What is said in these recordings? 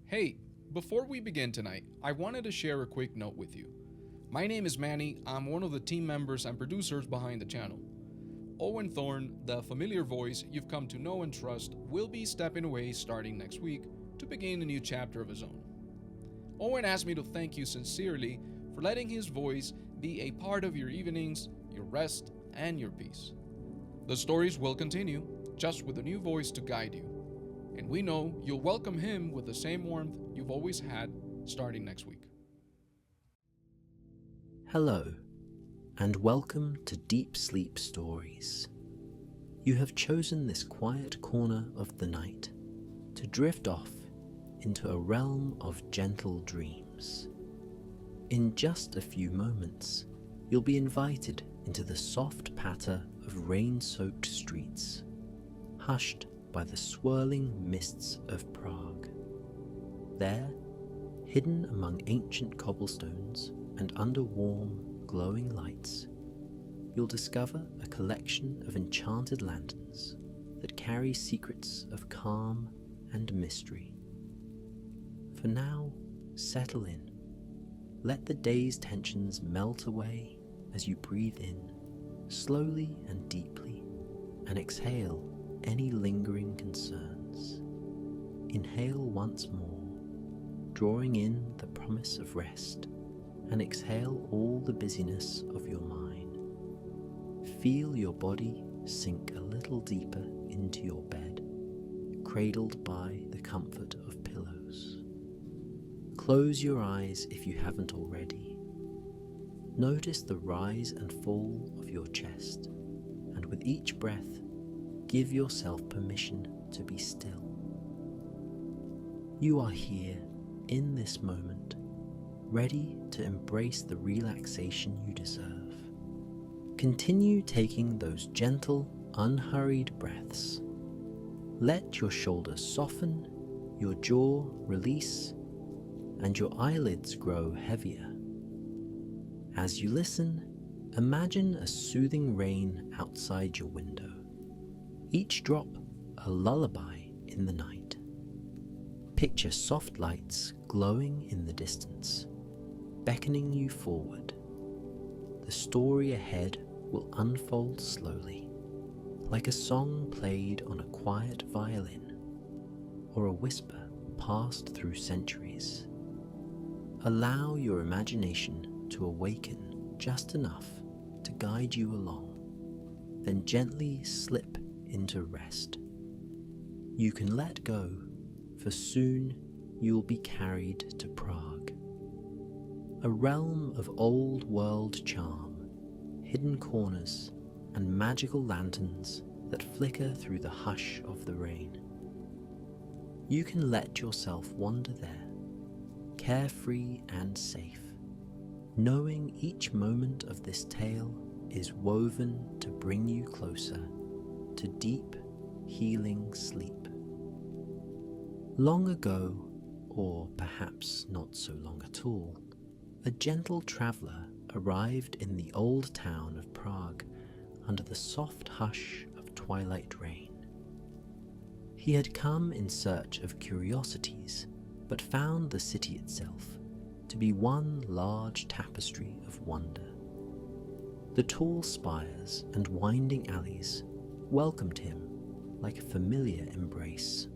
Hey, before we begin tonight, I wanted to share a quick note with you. My name is Manny, I'm one of the team members and producers behind the channel. Owen Thorne, the familiar voice you've come to know and trust, will be stepping away starting next week to begin a new chapter of his own. Owen asked me to thank you sincerely for letting his voice be a part of your evenings, your rest, and your peace. The stories will continue, just with a new voice to guide you. And we know you'll welcome him with the same warmth you've always had starting next week. Hello, and welcome to Deep Sleep Stories. You have chosen this quiet corner of the night to drift off into a realm of gentle dreams. In just a few moments, you'll be invited into the soft patter of rain-soaked streets, hushed by the swirling mists of Prague. There, hidden among ancient cobblestones and under warm, glowing lights, you'll discover a collection of enchanted lanterns that carry secrets of calm and mystery. For now, settle in. Let the day's tensions melt away as you breathe in, slowly and deeply, and exhale any lingering concerns. Inhale once more, drawing in the promise of rest, and exhale all the busyness of your mind. Feel your body sink a little deeper into your bed, cradled by the comfort of pillows. Close your eyes if you haven't already. Notice the rise and fall of your chest, and with each breath, give yourself permission to be still. You are here, in this moment, ready to embrace the relaxation you deserve. Continue taking those gentle, unhurried breaths. Let your shoulders soften, your jaw release, and your eyelids grow heavier. As you listen, imagine a soothing rain outside your window, each drop a lullaby in the night. Picture soft lights glowing in the distance, beckoning you forward. The story ahead will unfold slowly, like a song played on a quiet violin, or a whisper passed through centuries. Allow your imagination to awaken just enough to guide you along, then gently slip into rest. You can let go, for soon you will be carried to Prague, a realm of old world charm, hidden corners, and magical lanterns that flicker through the hush of the rain. You can let yourself wander there, carefree and safe, knowing each moment of this tale is woven to bring you closer to deep, healing sleep. Long ago, or perhaps not so long at all, a gentle traveller arrived in the old town of Prague under the soft hush of twilight rain. He had come in search of curiosities, but found the city itself to be one large tapestry of wonder. The tall spires and winding alleys welcomed him like a familiar embrace,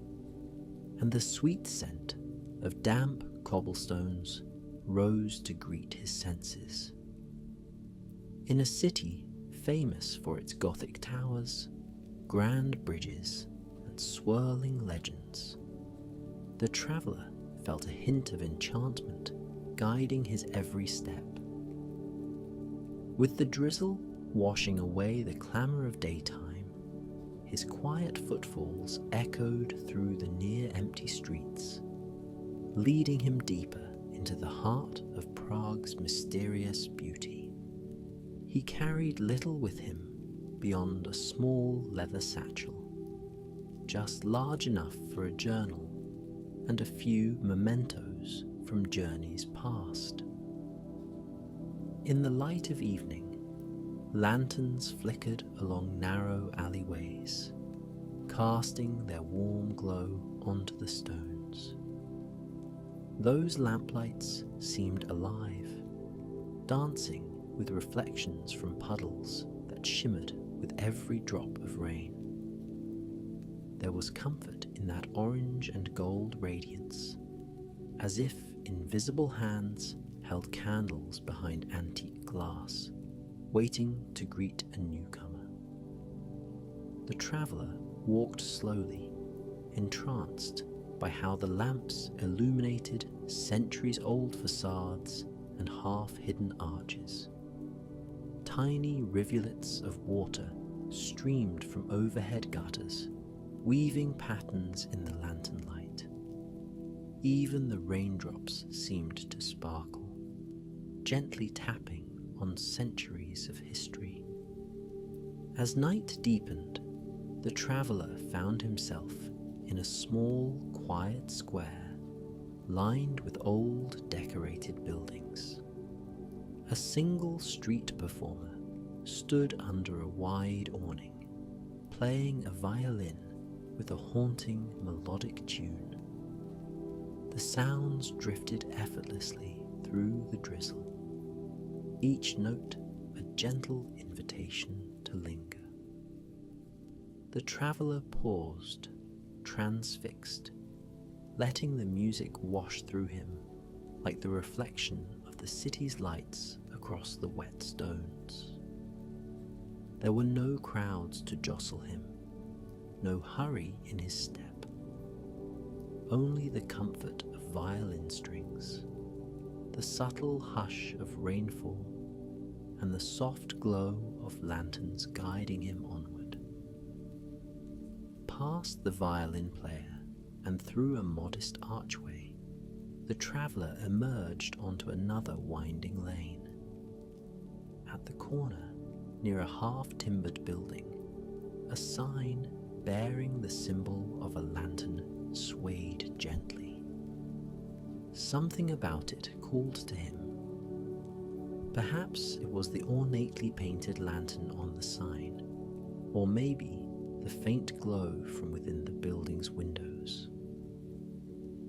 and the sweet scent of damp cobblestones rose to greet his senses. In a city famous for its Gothic towers, grand bridges, and swirling legends, the traveller felt a hint of enchantment guiding his every step. With the drizzle washing away the clamour of daytime, his quiet footfalls echoed through the near-empty streets, leading him deeper into the heart of Prague's mysterious beauty. He carried little with him beyond a small leather satchel, just large enough for a journal and a few mementos from journeys past. In the light of evening, lanterns flickered along narrow alleyways, casting their warm glow onto the stones. Those lamplights seemed alive, dancing with reflections from puddles that shimmered with every drop of rain. There was comfort in that orange and gold radiance, as if invisible hands held candles behind antique glass, waiting to greet a newcomer. The traveller walked slowly, entranced by how the lamps illuminated centuries-old facades and half-hidden arches. Tiny rivulets of water streamed from overhead gutters, weaving patterns in the lantern light. Even the raindrops seemed to sparkle, gently tapping on centuries of history. As night deepened, the traveller found himself in a small, quiet square lined with old, decorated buildings. A single street performer stood under a wide awning, playing a violin with a haunting melodic tune. The sounds drifted effortlessly through the drizzle, each note a gentle invitation to linger. The traveller paused, transfixed, letting the music wash through him like the reflection of the city's lights across the wet stones. There were no crowds to jostle him, no hurry in his step, only the comfort of violin strings, the subtle hush of rainfall, and the soft glow of lanterns guiding him onward. Past the violin player and through a modest archway, the traveller emerged onto another winding lane. At the corner, near a half-timbered building, a sign bearing the symbol of a lantern swayed gently. Something about it called to him. Perhaps it was the ornately painted lantern on the sign, or maybe the faint glow from within the building's windows.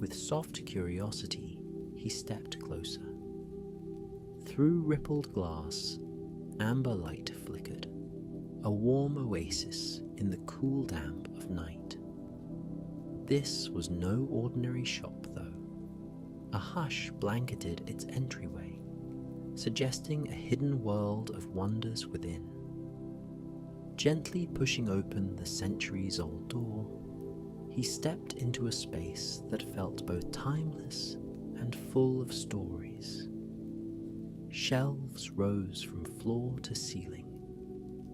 With soft curiosity, he stepped closer. Through rippled glass, amber light flickered, a warm oasis in the cool damp of night. This was no ordinary shop, though. A hush blanketed its entryway, suggesting a hidden world of wonders within. Gently pushing open the centuries-old door, he stepped into a space that felt both timeless and full of stories. Shelves rose from floor to ceiling,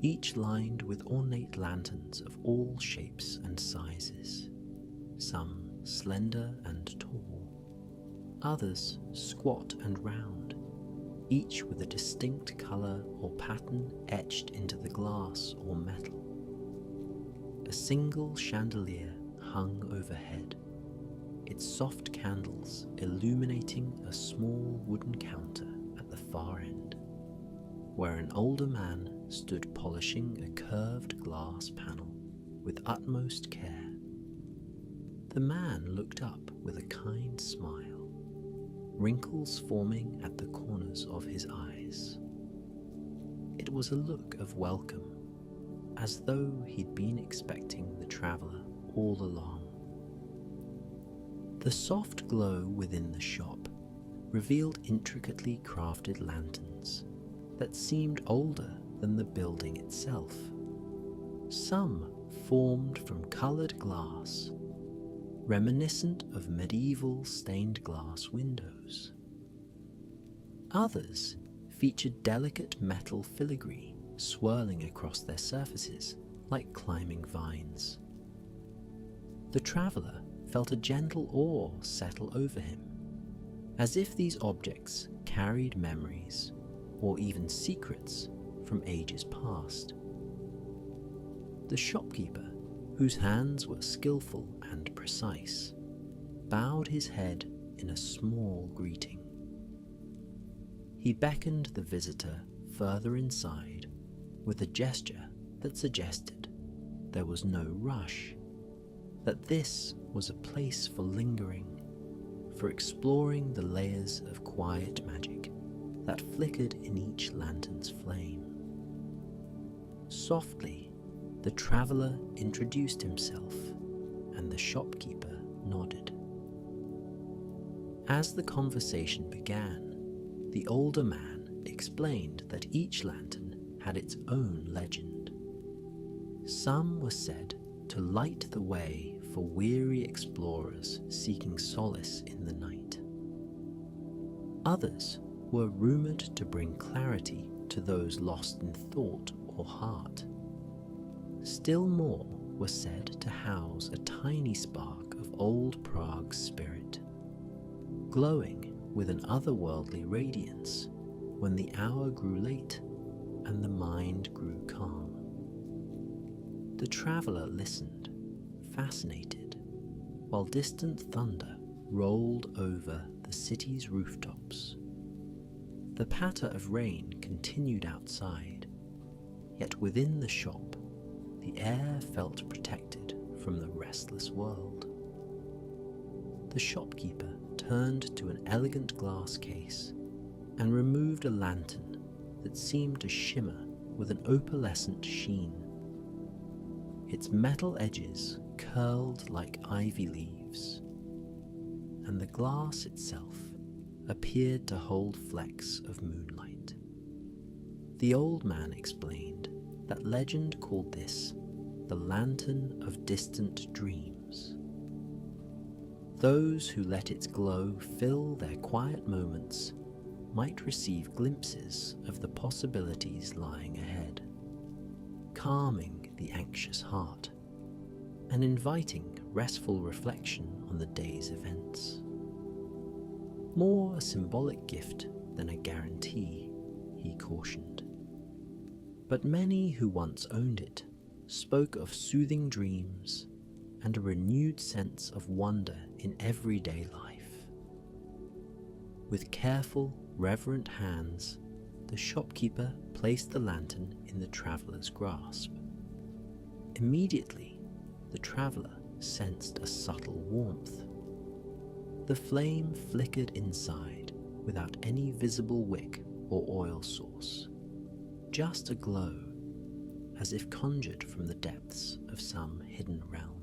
each lined with ornate lanterns of all shapes and sizes, some slender and tall, others squat and round, each with a distinct colour or pattern etched into the glass or metal. A single chandelier hung overhead, its soft candles illuminating a small wooden counter at the far end, where an older man stood polishing a curved glass panel with utmost care. The man looked up with a kind smile, wrinkles forming at the corners of his eyes. It was a look of welcome, as though he'd been expecting the traveller all along. The soft glow within the shop revealed intricately crafted lanterns that seemed older than the building itself. Some formed from coloured glass, reminiscent of medieval stained glass windows. Others featured delicate metal filigree swirling across their surfaces like climbing vines. The traveller felt a gentle awe settle over him, as if these objects carried memories or even secrets from ages past. The shopkeeper, whose hands were skillful and precise, bowed his head in a small greeting. He beckoned the visitor further inside with a gesture that suggested there was no rush, that this was a place for lingering, for exploring the layers of quiet magic that flickered in each lantern's flame. Softly, the traveller introduced himself, and the shopkeeper nodded. As the conversation began, the older man explained that each lantern had its own legend. Some were said to light the way for weary explorers seeking solace in the night. Others were rumoured to bring clarity to those lost in thought or heart. Still more were said to house a tiny spark of old Prague's spirit, glowing with an otherworldly radiance when the hour grew late and the mind grew calm. The traveller listened, fascinated, while distant thunder rolled over the city's rooftops. The patter of rain continued outside, yet within the shop, the air felt protected from the restless world. The shopkeeper turned to an elegant glass case and removed a lantern that seemed to shimmer with an opalescent sheen. Its metal edges curled like ivy leaves, and the glass itself appeared to hold flecks of moonlight. The old man explained that legend called this the Lantern of Distant Dreams. Those who let its glow fill their quiet moments might receive glimpses of the possibilities lying ahead, calming the anxious heart and inviting restful reflection on the day's events. More a symbolic gift than a guarantee, he cautioned. But many who once owned it spoke of soothing dreams and a renewed sense of wonder in everyday life. With careful, reverent hands, the shopkeeper placed the lantern in the traveller's grasp. Immediately, the traveller sensed a subtle warmth. The flame flickered inside without any visible wick or oil source, just a glow, as if conjured from the depths of some hidden realm.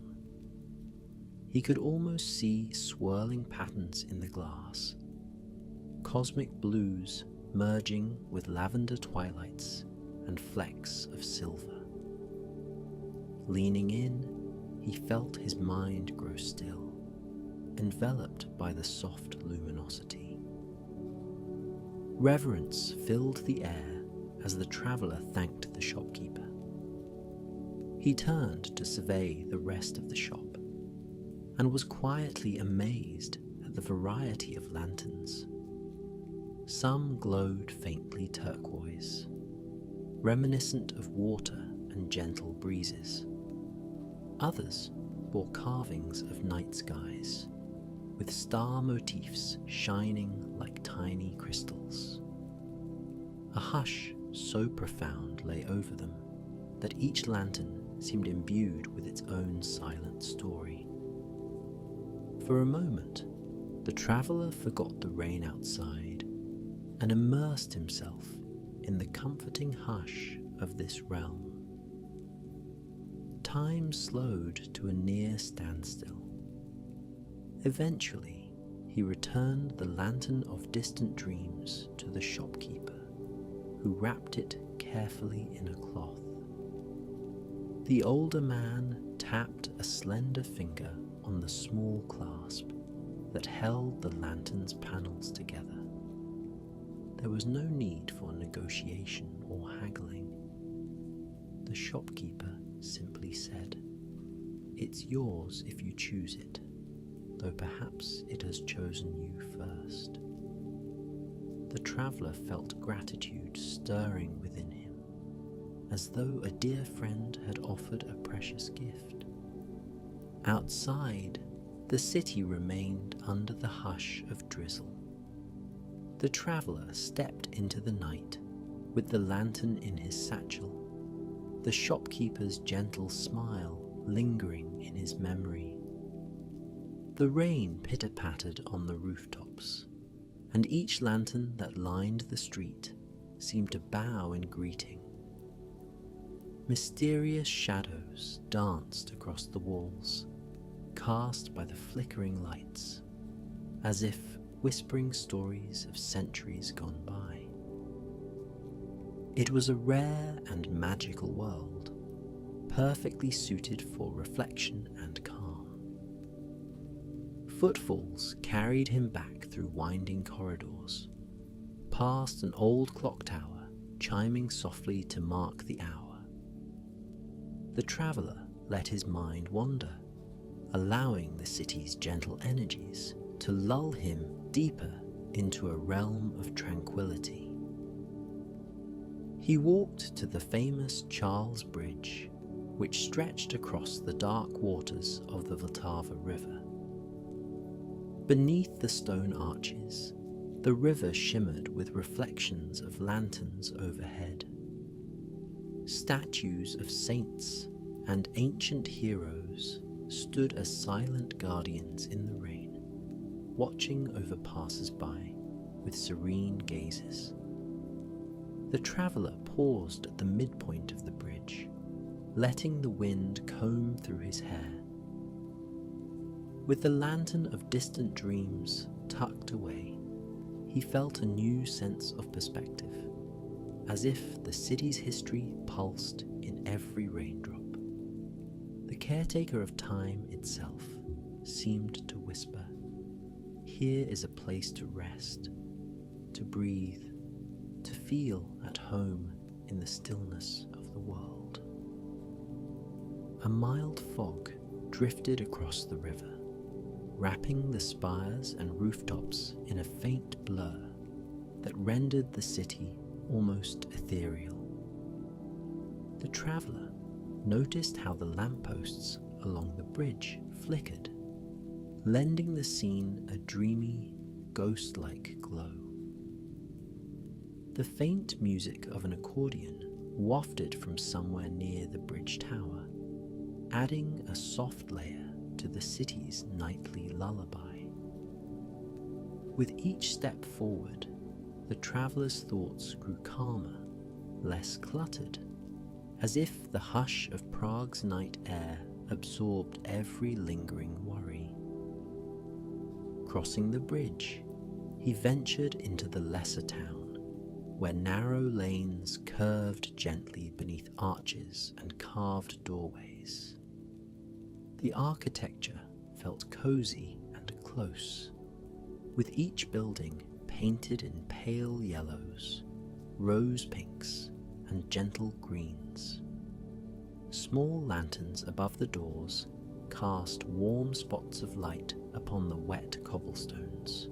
He could almost see swirling patterns in the glass, cosmic blues merging with lavender twilights and flecks of silver. Leaning in, he felt his mind grow still, enveloped by the soft luminosity. Reverence filled the air as the traveller thanked the shopkeeper. He turned to survey the rest of the shop and was quietly amazed at the variety of lanterns. Some glowed faintly turquoise, reminiscent of water and gentle breezes. Others bore carvings of night skies, with star motifs shining like tiny crystals. A hush so profound lay over them that each lantern seemed imbued with its own silent story. For a moment, the traveller forgot the rain outside and immersed himself in the comforting hush of this realm. Time slowed to a near standstill. Eventually, he returned the lantern of distant dreams to the shopkeeper, who wrapped it carefully in a cloth. The older man tapped a slender finger on the small clasp that held the lantern's panels together. There was no need for negotiation or haggling. The shopkeeper simply said, "It's yours if you choose it, though perhaps it has chosen you first." The traveller felt gratitude stirring within him, as though a dear friend had offered a precious gift. Outside, the city remained under the hush of drizzle. The traveller stepped into the night with the lantern in his satchel, the shopkeeper's gentle smile lingering in his memory. The rain pitter-pattered on the rooftops, and each lantern that lined the street seemed to bow in greeting. Mysterious shadows danced across the walls, cast by the flickering lights, as if whispering stories of centuries gone by. It was a rare and magical world, perfectly suited for reflection and calm. Footfalls carried him back through winding corridors, past an old clock tower chiming softly to mark the hour. The traveller let his mind wander, allowing the city's gentle energies to lull him deeper into a realm of tranquility. He walked to the famous Charles Bridge, which stretched across the dark waters of the Vltava River. Beneath the stone arches, the river shimmered with reflections of lanterns overhead. Statues of saints and ancient heroes stood as silent guardians in the rain, watching over passers-by with serene gazes. The traveller paused at the midpoint of the bridge, letting the wind comb through his hair. With the lantern of distant dreams tucked away, he felt a new sense of perspective, as if the city's history pulsed in every raindrop. The caretaker of time itself seemed to whisper, "Here is a place to rest, to breathe, to feel at home in the stillness of the world." A mild fog drifted across the river, wrapping the spires and rooftops in a faint blur that rendered the city almost ethereal. The traveller noticed how the lampposts along the bridge flickered, lending the scene a dreamy, ghost-like glow. The faint music of an accordion wafted from somewhere near the bridge tower, adding a soft layer to the city's nightly lullaby. With each step forward, the traveller's thoughts grew calmer, less cluttered, as if the hush of Prague's night air absorbed every lingering worry. Crossing the bridge, he ventured into the lesser town, where narrow lanes curved gently beneath arches and carved doorways. The architecture felt cozy and close, with each building painted in pale yellows, rose pinks, and gentle greens. Small lanterns above the doors cast warm spots of light upon the wet cobblestones.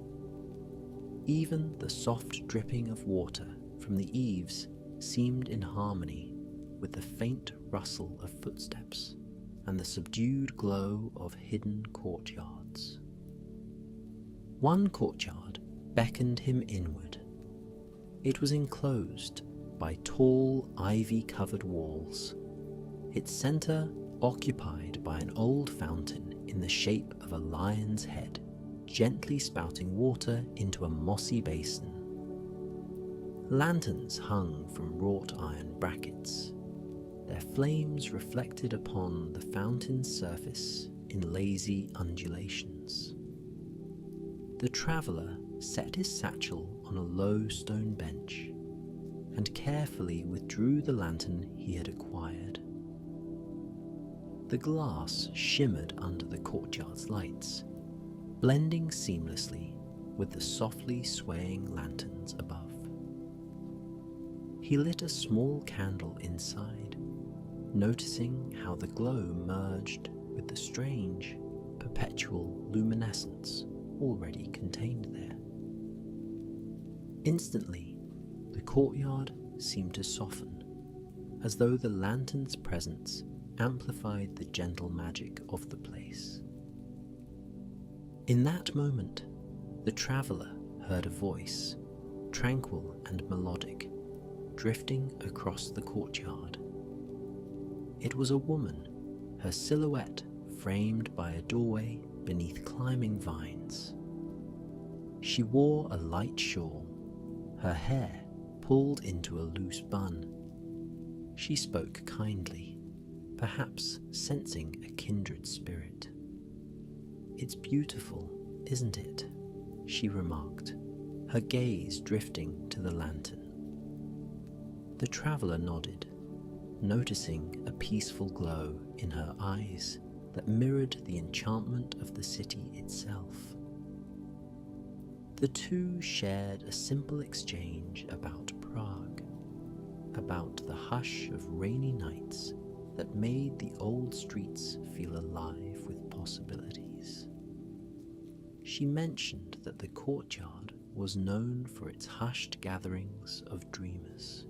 Even the soft dripping of water from the eaves seemed in harmony with the faint rustle of footsteps and the subdued glow of hidden courtyards. One courtyard beckoned him inward. It was enclosed by tall, ivy-covered walls, its centre occupied by an old fountain in the shape of a lion's head, gently spouting water into a mossy basin. Lanterns hung from wrought iron brackets, their flames reflected upon the fountain's surface in lazy undulations. The traveller set his satchel on a low stone bench and carefully withdrew the lantern he had acquired. The glass shimmered under the courtyard's lights, blending seamlessly with the softly swaying lanterns above. He lit a small candle inside, noticing how the glow merged with the strange, perpetual luminescence already contained there. Instantly, the courtyard seemed to soften, as though the lantern's presence amplified the gentle magic of the place. In that moment, the traveller heard a voice, tranquil and melodic, drifting across the courtyard. It was a woman, her silhouette framed by a doorway beneath climbing vines. She wore a light shawl, her hair pulled into a loose bun. She spoke kindly, perhaps sensing a kindred spirit. "It's beautiful, isn't it?" she remarked, her gaze drifting to the lantern. The traveller nodded, noticing a peaceful glow in her eyes that mirrored the enchantment of the city itself. The two shared a simple exchange about Prague, about the hush of rainy nights that made the old streets feel alive with possibilities. She mentioned that the courtyard was known for its hushed gatherings of dreamers,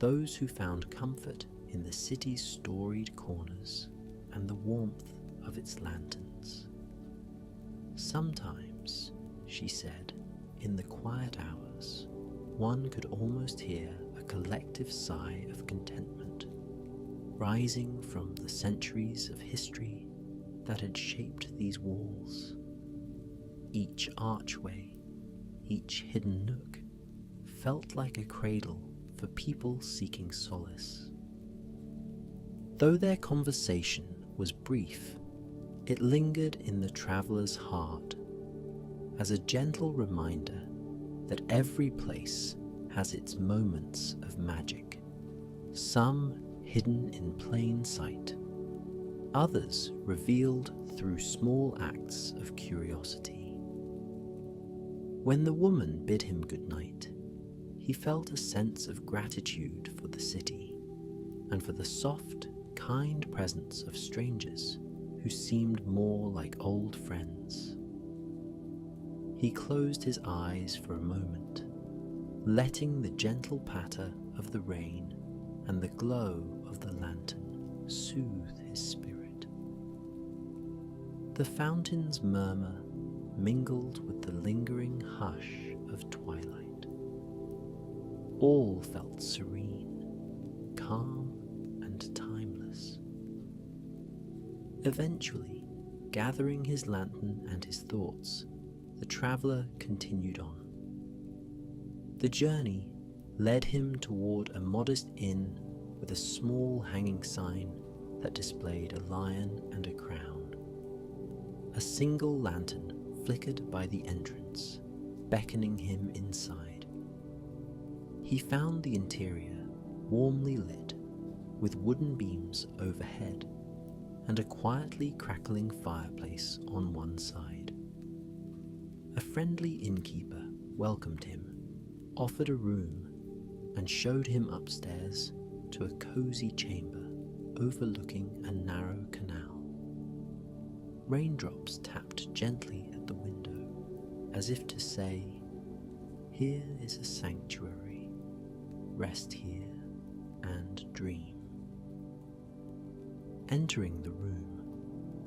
those who found comfort in the city's storied corners and the warmth of its lanterns. "Sometimes," she said, "in the quiet hours, one could almost hear a collective sigh of contentment, rising from the centuries of history that had shaped these walls. Each archway, each hidden nook, felt like a cradle for people seeking solace." Though their conversation was brief, it lingered in the traveller's heart as a gentle reminder that every place has its moments of magic, some hidden in plain sight, others revealed through small acts of curiosity. When the woman bid him good night, he felt a sense of gratitude for the city and for the soft, kind presence of strangers who seemed more like old friends. He closed his eyes for a moment, letting the gentle patter of the rain and the glow of the lantern soothe his spirit. The fountain's murmur mingled with the lingering hush of twilight. All felt serene, calm, and timeless. Eventually, gathering his lantern and his thoughts, the traveller continued on. The journey led him toward a modest inn with a small hanging sign that displayed a lion and a crown. A single lantern flickered by the entrance, beckoning him inside. He found the interior warmly lit, with wooden beams overhead and a quietly crackling fireplace on one side. A friendly innkeeper welcomed him, offered a room, and showed him upstairs to a cozy chamber overlooking a narrow canal. Raindrops tapped gently at the window, as if to say, "Here is a sanctuary, rest here and dream." Entering the room,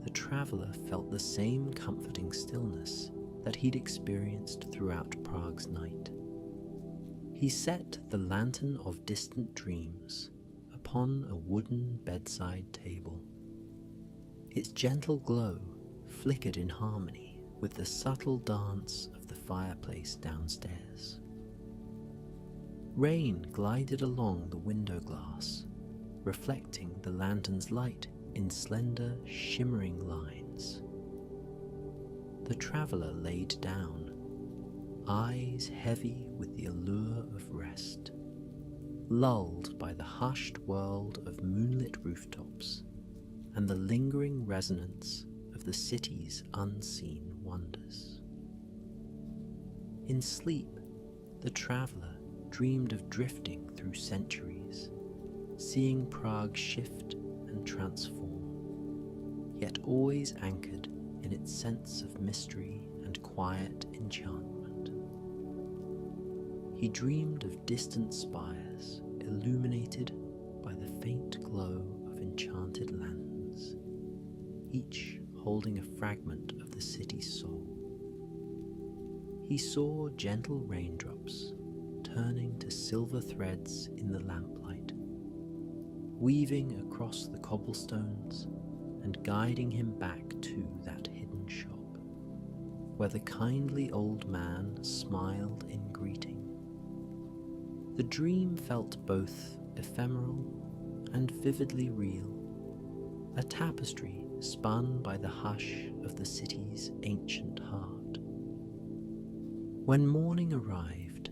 the traveller felt the same comforting stillness that he'd experienced throughout Prague's night. He set the lantern of distant dreams upon a wooden bedside table. Its gentle glow flickered in harmony with the subtle dance of the fireplace downstairs. Rain glided along the window glass, reflecting the lantern's light in slender, shimmering lines. The traveller laid down, eyes heavy with the allure of rest, lulled by the hushed world of moonlit rooftops and the lingering resonance of the city's unseen wonders. In sleep, the traveller dreamed of drifting through centuries, seeing Prague shift and transform, yet always anchored in its sense of mystery and quiet enchantment. He dreamed of distant spires illuminated by the faint glow of enchanted lanterns, each holding a fragment of the city's soul. He saw gentle raindrops turning to silver threads in the lamplight, weaving across the cobblestones and guiding him back to that hidden where the kindly old man smiled in greeting. The dream felt both ephemeral and vividly real, a tapestry spun by the hush of the city's ancient heart. When morning arrived,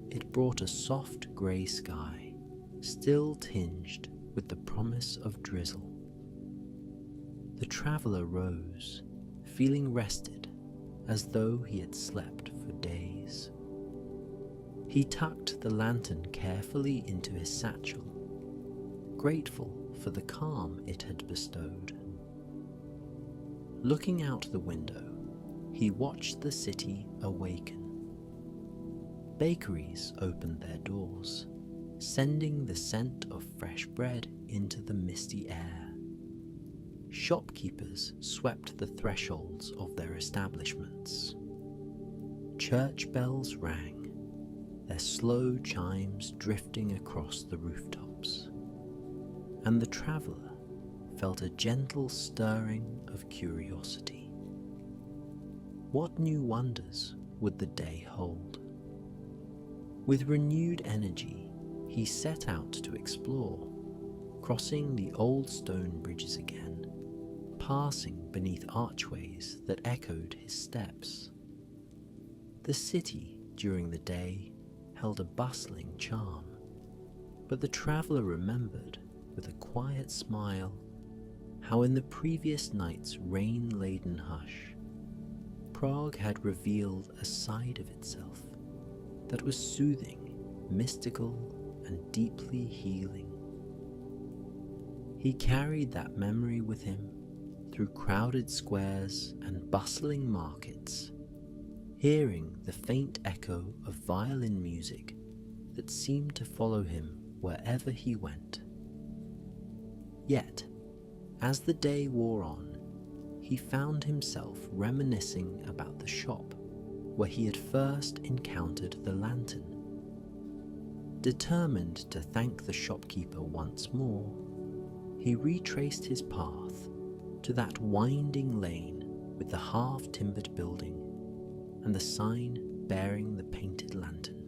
it brought a soft grey sky, still tinged with the promise of drizzle. The traveller rose, feeling rested as though he had slept for days. He tucked the lantern carefully into his satchel, grateful for the calm it had bestowed. Looking out the window, he watched the city awaken. Bakeries opened their doors, sending the scent of fresh bread into the misty air. Shopkeepers swept the thresholds of their establishments. Church bells rang, their slow chimes drifting across the rooftops, and the traveller felt a gentle stirring of curiosity. What new wonders would the day hold? With renewed energy, he set out to explore, crossing the old stone bridges again, passing beneath archways that echoed his steps. The city during the day held a bustling charm, but the traveller remembered with a quiet smile how in the previous night's rain-laden hush, Prague had revealed a side of itself that was soothing, mystical, and deeply healing. He carried that memory with him through crowded squares and bustling markets, hearing the faint echo of violin music that seemed to follow him wherever he went. Yet, as the day wore on, he found himself reminiscing about the shop where he had first encountered the lantern. Determined to thank the shopkeeper once more, he retraced his path to that winding lane with the half-timbered building and the sign bearing the painted lantern.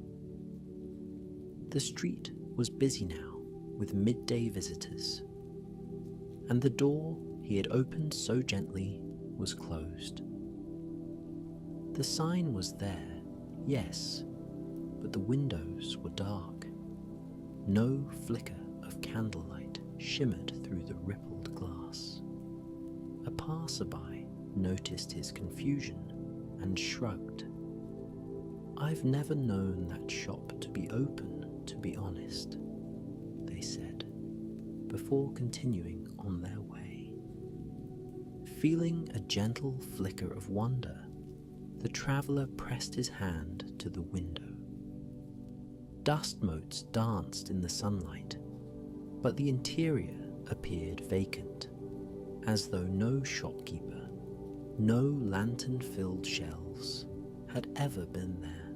The street was busy now with midday visitors, and the door he had opened so gently was closed. The sign was there, yes, but the windows were dark. No flicker of candlelight shimmered through the rippled glass. A passerby noticed his confusion and shrugged. "I've never known that shop to be open, to be honest," they said, before continuing on their way. Feeling a gentle flicker of wonder, the traveller pressed his hand to the window. Dust motes danced in the sunlight, but the interior appeared vacant, as though no shopkeeper, no lantern-filled shelves had ever been there.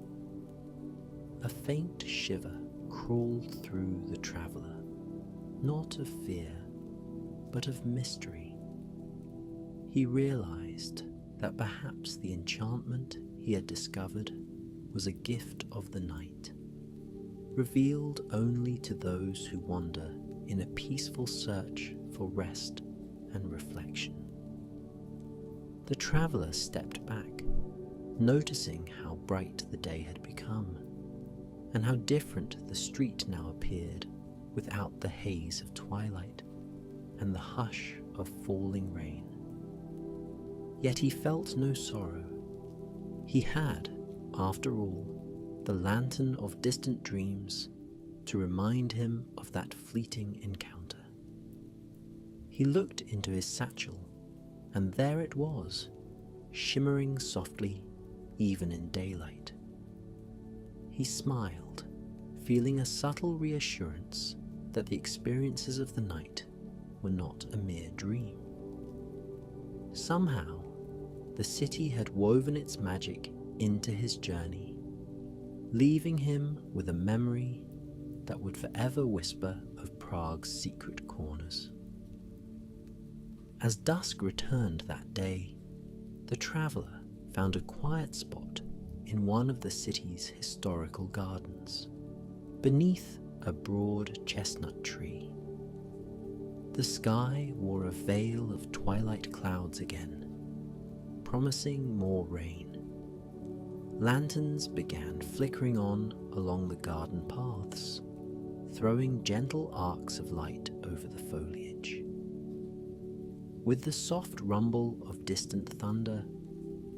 A faint shiver crawled through the traveller, not of fear, but of mystery. He realized that perhaps the enchantment he had discovered was a gift of the night, revealed only to those who wander in a peaceful search for rest and reflection. The traveller stepped back, noticing how bright the day had become, and how different the street now appeared without the haze of twilight and the hush of falling rain. Yet he felt no sorrow. He had, after all, the lantern of distant dreams to remind him of that fleeting encounter. He looked into his satchel, and there it was, shimmering softly even in daylight. He smiled, feeling a subtle reassurance that the experiences of the night were not a mere dream. Somehow, the city had woven its magic into his journey, leaving him with a memory that would forever whisper of Prague's secret corners. As dusk returned that day, the traveller found a quiet spot in one of the city's historical gardens, beneath a broad chestnut tree. The sky wore a veil of twilight clouds again, promising more rain. Lanterns began flickering on along the garden paths, throwing gentle arcs of light over the foliage. With the soft rumble of distant thunder,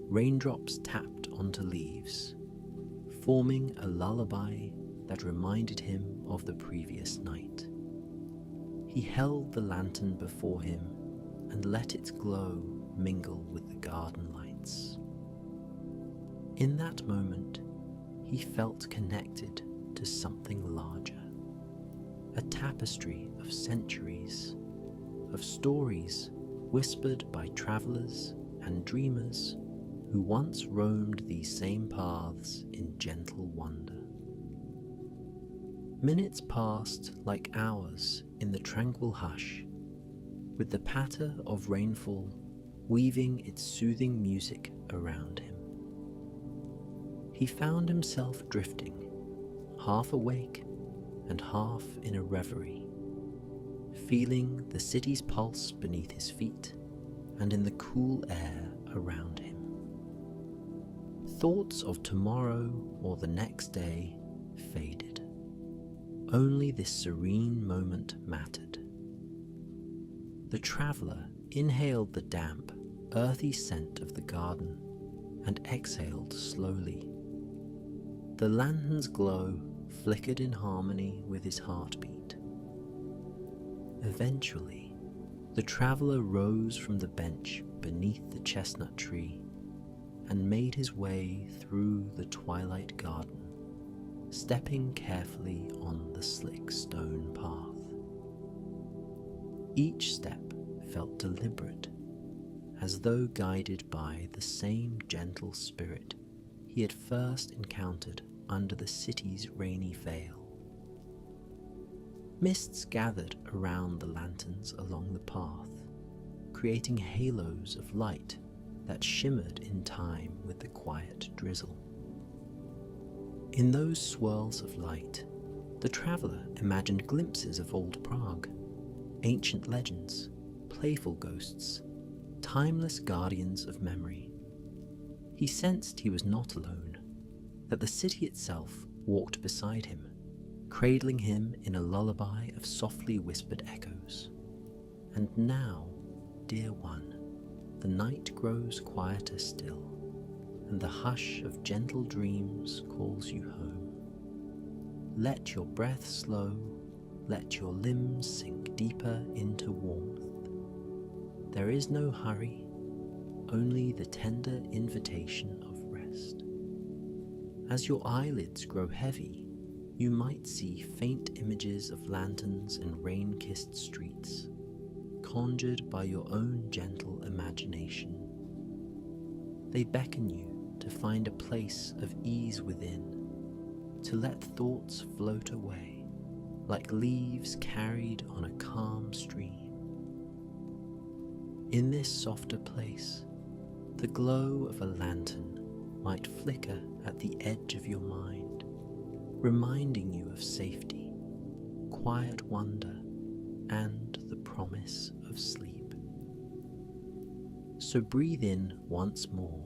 raindrops tapped onto leaves, forming a lullaby that reminded him of the previous night. He held the lantern before him and let its glow mingle with the garden lights. In that moment, he felt connected to something larger, a tapestry of centuries, of stories whispered by travelers and dreamers who once roamed these same paths in gentle wonder. Minutes passed like hours in the tranquil hush, with the patter of rainfall weaving its soothing music around him. He found himself drifting, half awake and half in a reverie, feeling the city's pulse beneath his feet and in the cool air around him. Thoughts of tomorrow or the next day faded. Only this serene moment mattered. The traveller inhaled the damp, earthy scent of the garden and exhaled slowly. The lantern's glow flickered in harmony with his heartbeat. Eventually, the traveller rose from the bench beneath the chestnut tree and made his way through the twilight garden, stepping carefully on the slick stone path. Each step felt deliberate, as though guided by the same gentle spirit he had first encountered under the city's rainy veil. Mists gathered around the lanterns along the path, creating halos of light that shimmered in time with the quiet drizzle. In those swirls of light, the traveller imagined glimpses of old Prague, ancient legends, playful ghosts, timeless guardians of memory. He sensed he was not alone, that the city itself walked beside him, cradling him in a lullaby of softly whispered echoes. And now, dear one, the night grows quieter still, and the hush of gentle dreams calls you home. Let your breath slow, let your limbs sink deeper into warmth. There is no hurry, only the tender invitation of rest. As your eyelids grow heavy, you might see faint images of lanterns and rain-kissed streets, conjured by your own gentle imagination. They beckon you to find a place of ease within, to let thoughts float away, like leaves carried on a calm stream. In this softer place, the glow of a lantern might flicker at the edge of your mind, reminding you of safety, quiet wonder, and the promise of sleep. So breathe in once more,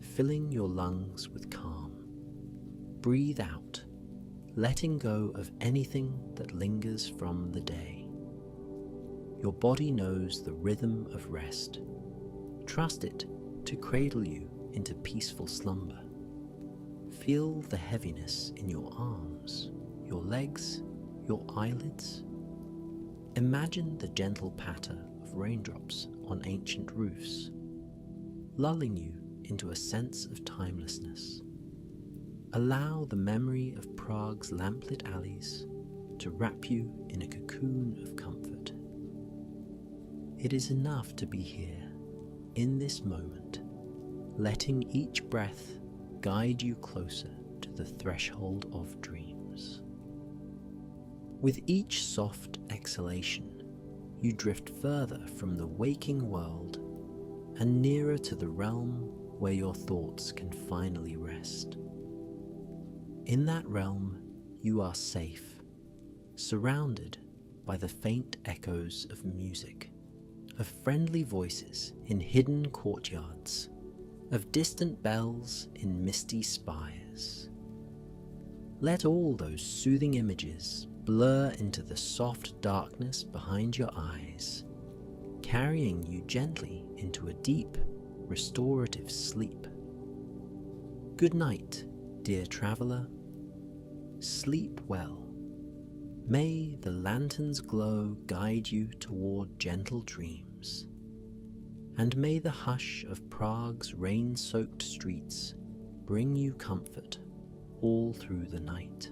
filling your lungs with calm. Breathe out, letting go of anything that lingers from the day. Your body knows the rhythm of rest. Trust it to cradle you into peaceful slumber. Feel the heaviness in your arms, your legs, your eyelids. Imagine the gentle patter of raindrops on ancient roofs, lulling you into a sense of timelessness. Allow the memory of Prague's lamplit alleys to wrap you in a cocoon of comfort. It is enough to be here, in this moment, letting each breath guide you closer to the threshold of dreams. With each soft exhalation, you drift further from the waking world and nearer to the realm where your thoughts can finally rest. In that realm, you are safe, surrounded by the faint echoes of music, of friendly voices in hidden courtyards, of distant bells in misty spires. Let all those soothing images blur into the soft darkness behind your eyes, carrying you gently into a deep, restorative sleep. Good night, dear traveller. Sleep well. May the lantern's glow guide you toward gentle dreams, and may the hush of Prague's rain-soaked streets bring you comfort all through the night.